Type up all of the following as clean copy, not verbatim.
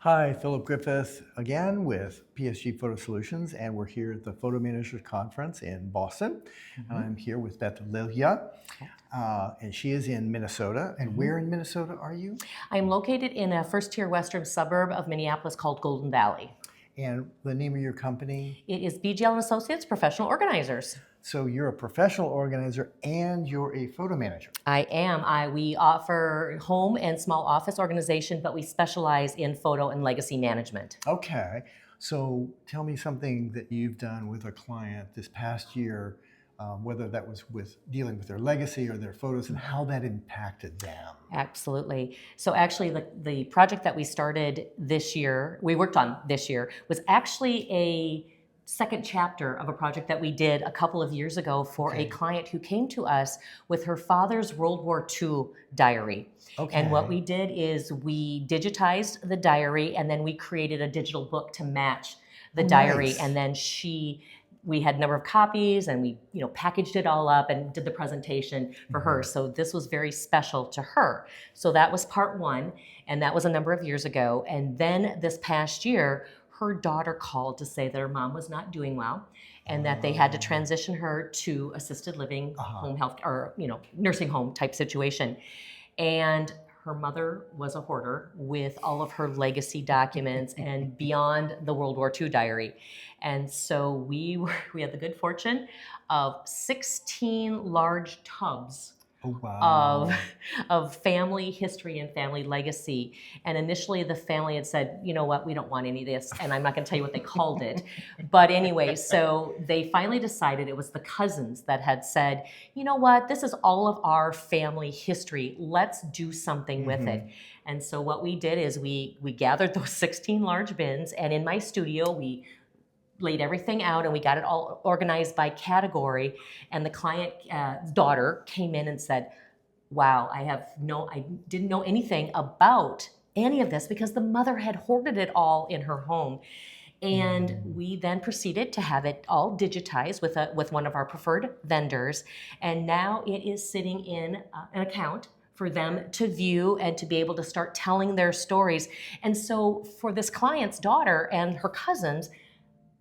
Hi, Philip Griffith again with PSG Photo Solutions, and we're here at the Photo Managers Conference in Boston. And I'm here with Beth Lilja, and she is in Minnesota. And where in Minnesota are you? I'm located in a first-tier western suburb of Minneapolis called Golden Valley. And the name of your company? It is BGL & Associates Professional Organizers. So you're a professional organizer and you're a photo manager. I am. We offer home and small office organization, but we specialize in photo and legacy management. Okay, so tell me something that you've done with a client this past year, whether that was with dealing with their legacy or their photos, and how that impacted them. Absolutely. So actually the project that we started this year, we worked on this year, was actually a second chapter of a project that we did a couple of years ago for a client who came to us with her father's World War II diary. Okay. And what we did is we digitized the diary, and then we created a digital book to match the diary. Nice. And then we had a number of copies, and we packaged it all up and did the presentation for her. So this was very special to her. So that was part one, and that was a number of years ago. And then this past year, her daughter called to say that her mom was not doing well, and that they had to transition her to assisted living, home health, or nursing home type situation. And her mother was a hoarder with all of her legacy documents and beyond the World War II diary. And so we had the good fortune of 16 large tubs of family history and family legacy. And initially the family had said, you know what, we don't want any of this. And I'm not going to tell you what they called it. But anyway, so they finally decided, it was the cousins that had said, you know what, this is all of our family history. Let's do something with it. And so what we did is we gathered those 16 large bins, and in my studio, we laid everything out and we got it all organized by category. And the client daughter came in and said, wow, I didn't know anything about any of this because the mother had hoarded it all in her home. And we then proceeded to have it all digitized with one of our preferred vendors. And now it is sitting in an account for them to view and to be able to start telling their stories. And so for this client's daughter and her cousins,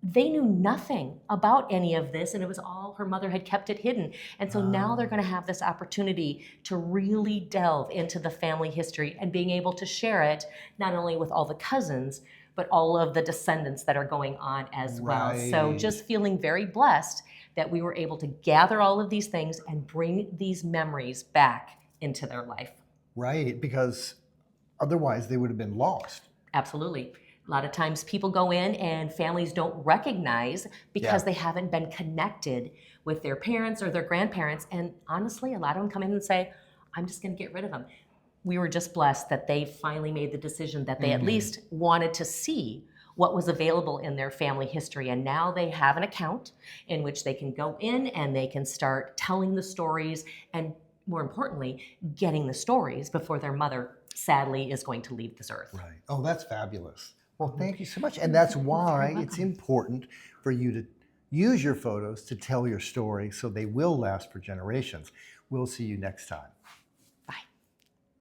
they knew nothing about any of this, and it was all, her mother had kept it hidden. And so now they're going to have this opportunity to really delve into the family history and being able to share it not only with all the cousins, but all of the descendants that are going on as well. So just feeling very blessed that we were able to gather all of these things and bring these memories back into their life. Right, because otherwise they would have been lost. Absolutely. A lot of times people go in and families don't recognize because they haven't been connected with their parents or their grandparents. And honestly, a lot of them come in and say, I'm just going to get rid of them. We were just blessed that they finally made the decision that they at least wanted to see what was available in their family history. And now they have an account in which they can go in and they can start telling the stories, and more importantly, getting the stories before their mother sadly is going to leave this earth. Right. Oh, that's fabulous. Well, thank you so much. And that's why it's important for you to use your photos to tell your story so they will last for generations. We'll see you next time.